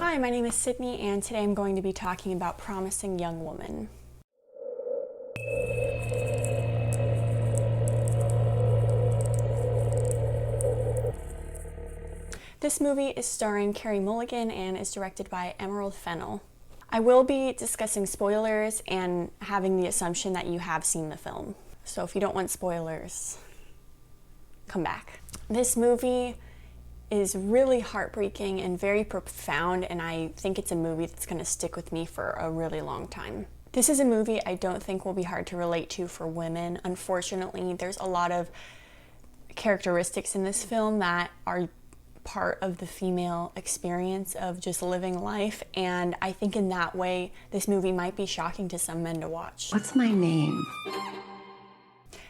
Hi, my name is Sydney, and today I'm going to be talking about Promising Young Woman. This movie is starring Carey Mulligan and is directed by Emerald Fennell. I will be discussing spoilers and having the assumption that you have seen the film. So if you don't want spoilers, come back. This movie is really heartbreaking and very profound, and I think it's a movie that's going to stick with me for a really long time. This is a movie I don't think will be hard to relate to for women. Unfortunately, there's a lot of characteristics in this film that are part of the female experience of just living life, and I think in that way this movie might be shocking to some men to watch. What's my name?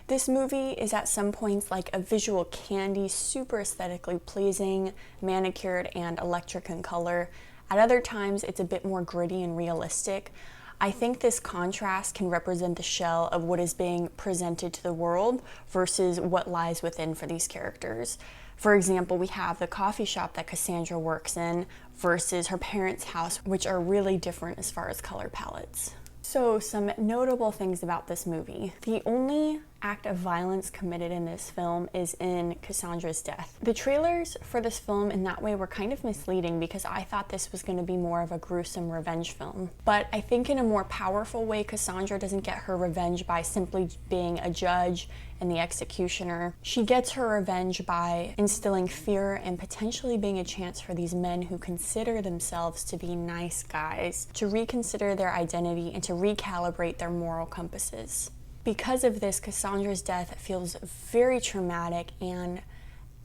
This movie is at some points like a visual candy, super aesthetically pleasing, manicured and electric in color. At other times it's a bit more gritty and realistic. I think this contrast can represent the shell of what is being presented to the world versus what lies within for these characters. For example, we have the coffee shop that Cassandra works in versus her parents' house, which are really different as far as color palettes. So, some notable things about this movie. The only act of violence committed in this film is in Cassandra's death. The trailers for this film in that way were kind of misleading because I thought this was going to be more of a gruesome revenge film. But I think in a more powerful way, Cassandra doesn't get her revenge by simply being a judge and the executioner. She gets her revenge by instilling fear and potentially being a chance for these men who consider themselves to be nice guys to reconsider their identity and to recalibrate their moral compasses. Because of this, Cassandra's death feels very traumatic and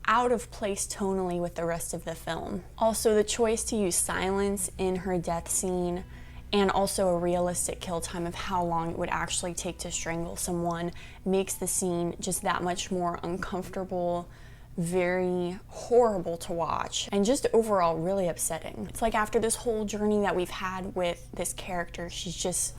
out of place tonally with the rest of the film. Also, the choice to use silence in her death scene and also a realistic kill time of how long it would actually take to strangle someone makes the scene just that much more uncomfortable, very horrible to watch, and just overall really upsetting. It's like after this whole journey that we've had with this character, she's just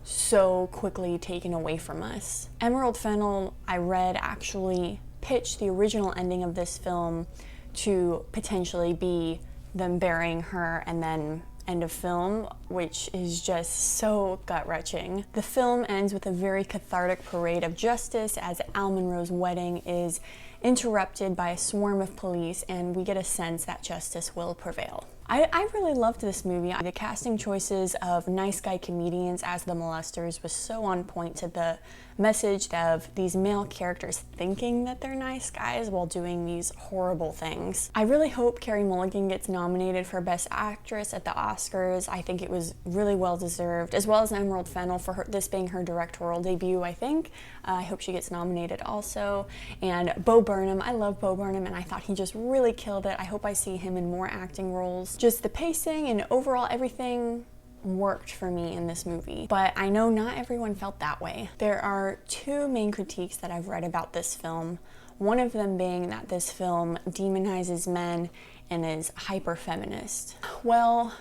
so quickly taken away from us. Emerald Fennell, I read, actually pitched the original ending of this film to potentially be them burying her and then end of film, which is just so gut-wrenching. The film ends with a very cathartic parade of justice as Al Monroe's wedding is interrupted by a swarm of police, and we get a sense that justice will prevail. I really loved this movie. The casting choices of nice guy comedians as the molesters was so on point to the message of these male characters thinking that they're nice guys while doing these horrible things. I really hope Carey Mulligan gets nominated for Best Actress at the Oscars. I think it was really well deserved, as well as Emerald Fennell for this being her directorial debut, I think. I hope she gets nominated also. And Bo Burnham, I love Bo Burnham and I thought he just really killed it. I hope I see him in more acting roles. Just the pacing and overall everything worked for me in this movie, but I know not everyone felt that way. There are two main critiques that I've read about this film, one of them being that this film demonizes men and is hyper-feminist. Well,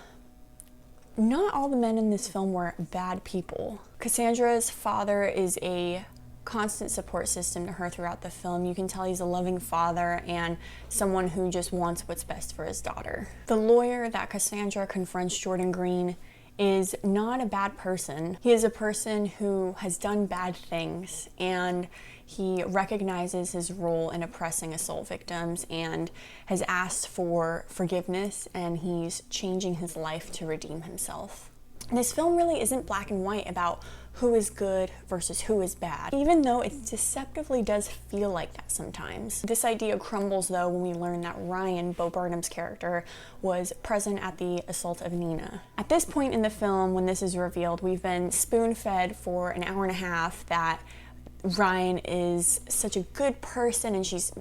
not all the men in this film were bad people. Cassandra's father is a constant support system to her throughout the film. You can tell he's a loving father and someone who just wants what's best for his daughter. The lawyer that Cassandra confronts, Jordan Green, is not a bad person. He is a person who has done bad things, and he recognizes his role in oppressing assault victims and has asked for forgiveness, and he's changing his life to redeem himself. This film really isn't black and white about who is good versus who is bad, even though it deceptively does feel like that sometimes. This idea crumbles though when we learn that Ryan, Bo Burnham's character, was present at the assault of Nina. At this point in the film, when this is revealed, we've been spoon-fed for an hour and a half that Ryan is such a good person and she's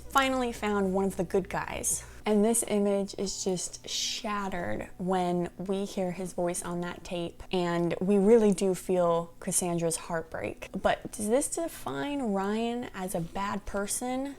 finally found one of the good guys. And this image is just shattered when we hear his voice on that tape, and we really do feel Cassandra's heartbreak. But does this define Ryan as a bad person?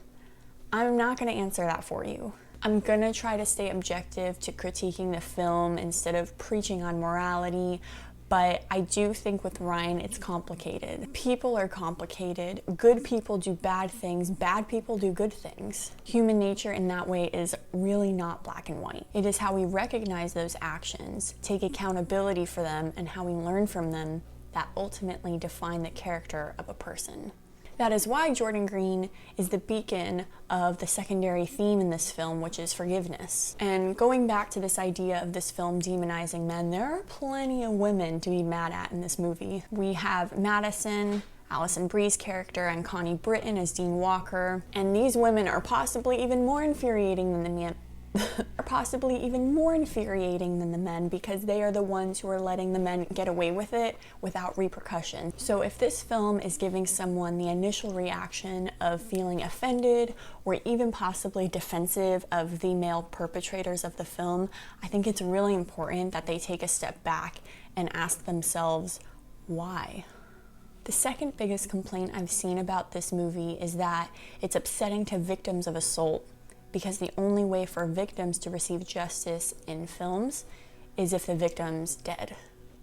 I'm not going to answer that for you. I'm going to try to stay objective to critiquing the film instead of preaching on morality, But I do think with Ryan, it's complicated. People are complicated. Good people do bad things. Bad people do good things. Human nature in that way is really not black and white. It is how we recognize those actions, take accountability for them, and how we learn from them that ultimately define the character of a person. That is why Jordan Green is the beacon of the secondary theme in this film, which is forgiveness. And going back to this idea of this film demonizing men, there are plenty of women to be mad at in this movie. We have Madison, Alison Brie's character, and Connie Britton as Dean Walker, and these women are possibly even more infuriating than the men. Because they are the ones who are letting the men get away with it without repercussion. So if this film is giving someone the initial reaction of feeling offended or even possibly defensive of the male perpetrators of the film, I think it's really important that they take a step back and ask themselves, why? The second biggest complaint I've seen about this movie is that it's upsetting to victims of assault, because the only way for victims to receive justice in films is if the victim's dead.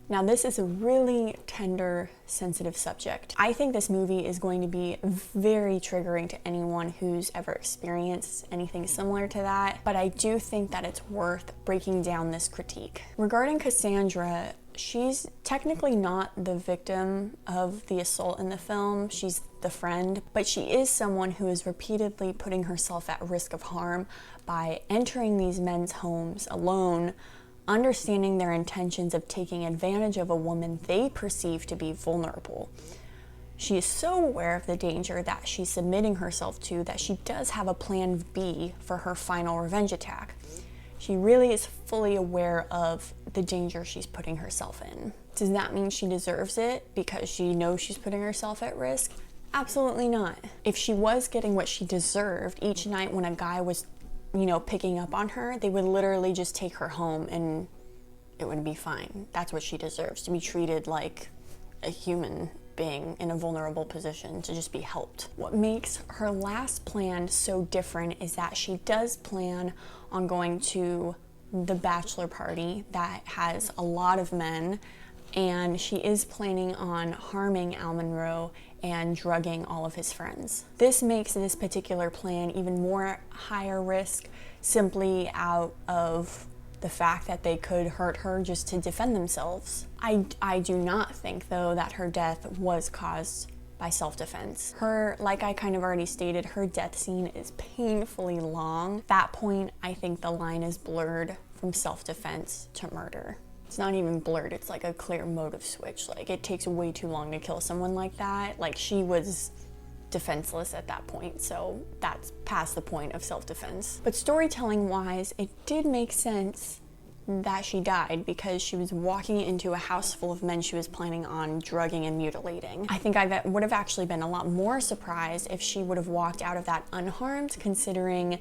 Now, this is a really tender, sensitive subject. I think this movie is going to be very triggering to anyone who's ever experienced anything similar to that, but I do think that it's worth breaking down this critique. Regarding Cassandra, she's technically not the victim of the assault in the film, she's the friend, but she is someone who is repeatedly putting herself at risk of harm by entering these men's homes alone, understanding their intentions of taking advantage of a woman they perceive to be vulnerable. She is so aware of the danger that she's submitting herself to that she does have a plan B for her final revenge attack. She really is fully aware of the danger she's putting herself in. Does that mean she deserves it because she knows she's putting herself at risk? Absolutely not. If she was getting what she deserved each night when a guy was, picking up on her, they would literally just take her home and it would be fine. That's what she deserves, to be treated like a human being in a vulnerable position, to just be helped. What makes her last plan so different is that she does plan on going to the bachelor party that has a lot of men, and she is planning on harming Al Monroe and drugging all of his friends. This makes this particular plan even more higher risk, simply out of the fact that they could hurt her just to defend themselves. I do not think, though, that her death was caused by self-defense. Like I kind of already stated, her death scene is painfully long. At that point, I think the line is blurred from self-defense to murder. It's not even blurred, it's like a clear motive switch. Like, it takes way too long to kill someone like that. Like, she was defenseless at that point, so that's past the point of self-defense. But storytelling-wise, it did make sense that she died because she was walking into a house full of men she was planning on drugging and mutilating. I think I would have actually been a lot more surprised if she would have walked out of that unharmed, considering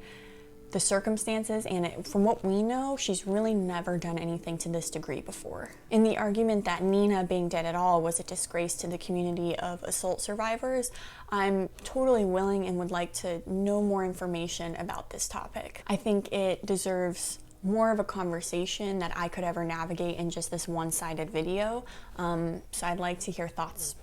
the circumstances, and from what we know, she's really never done anything to this degree before. In the argument that Nina being dead at all was a disgrace to the community of assault survivors, I'm totally willing and would like to know more information about this topic. I think it deserves more of a conversation that I could ever navigate in just this one-sided video. So I'd like to hear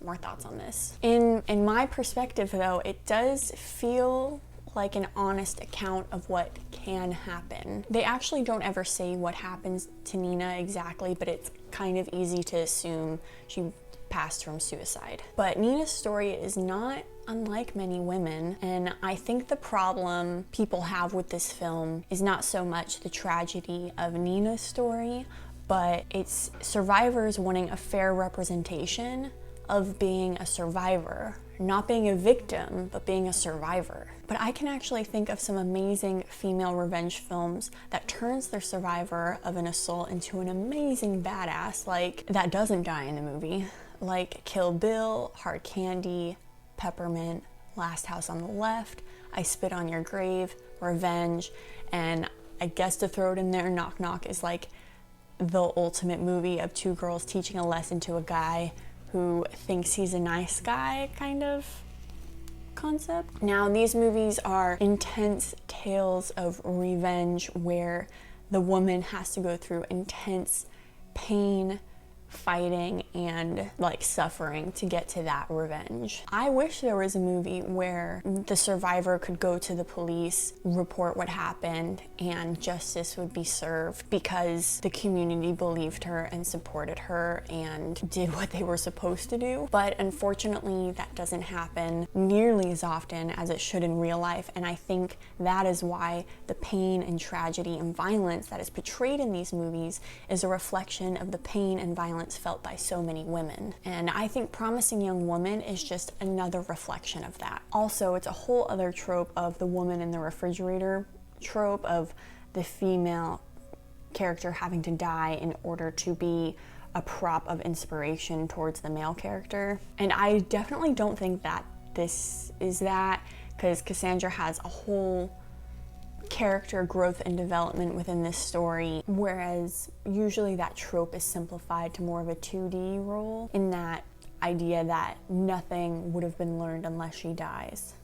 more thoughts on this. In my perspective, though, it does feel like an honest account of what can happen. They actually don't ever say what happens to Nina exactly, but it's kind of easy to assume she passed from suicide. But Nina's story is not unlike many women, and I think the problem people have with this film is not so much the tragedy of Nina's story, but it's survivors wanting a fair representation of being a survivor, not being a victim, but being a survivor. But I can actually think of some amazing female revenge films that turns their survivor of an assault into an amazing badass, like, that doesn't die in the movie, like Kill Bill, Hard Candy, Peppermint, Last House on the Left, I Spit on Your Grave, Revenge, and I guess to throw it in there, Knock Knock is like the ultimate movie of two girls teaching a lesson to a guy who thinks he's a nice guy kind of concept. Now, these movies are intense tales of revenge where the woman has to go through intense pain, fighting and like suffering to get to that revenge. I wish there was a movie where the survivor could go to the police, report what happened, and justice would be served because the community believed her and supported her and did what they were supposed to do. But unfortunately, that doesn't happen nearly as often as it should in real life, and I think that is why the pain and tragedy and violence that is portrayed in these movies is a reflection of the pain and violence felt by so many women. And I think Promising Young Woman is just another reflection of that. Also, it's a whole other trope of the woman in the refrigerator trope of the female character having to die in order to be a prop of inspiration towards the male character. And I definitely don't think that this is that, because Cassandra has a whole character growth and development within this story, whereas usually that trope is simplified to more of a 2D role, in that idea that nothing would have been learned unless she dies.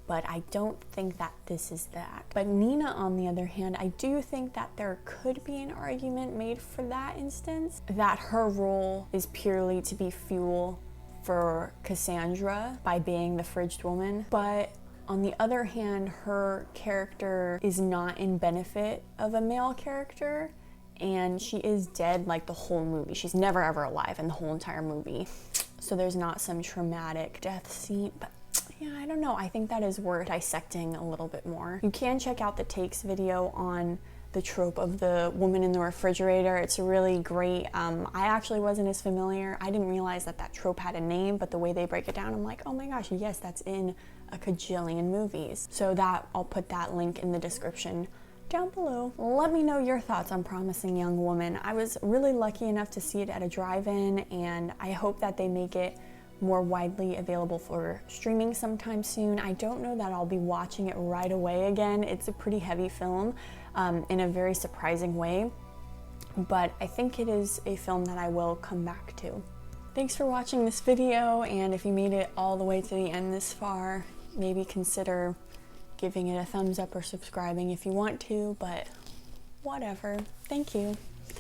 But I don't think that this is that. But Nina, on the other hand, I do think that there could be an argument made for that instance, that her role is purely to be fuel for Cassandra by being the fridged woman. But on the other hand, her character is not in benefit of a male character, and she is dead like the whole movie. She's never ever alive in the whole entire movie. So there's not some traumatic death scene, but yeah, I don't know. I think that is worth dissecting a little bit more. You can check out the takes video on the trope of the woman in the refrigerator. It's really great. I actually wasn't as familiar. I didn't realize that that trope had a name, but the way they break it down, I'm like, oh my gosh, yes, that's in a cajillion movies. So that, I'll put that link in the description down below. Let me know your thoughts on Promising Young Woman. I was really lucky enough to see it at a drive-in, and I hope that they make it more widely available for streaming sometime soon. I don't know that I'll be watching it right away again. It's a pretty heavy film in a very surprising way, but I think it is a film that I will come back to. Thanks for watching this video, and if you made it all the way to the end this far, maybe consider giving it a thumbs up or subscribing if you want to, but whatever. Thank you.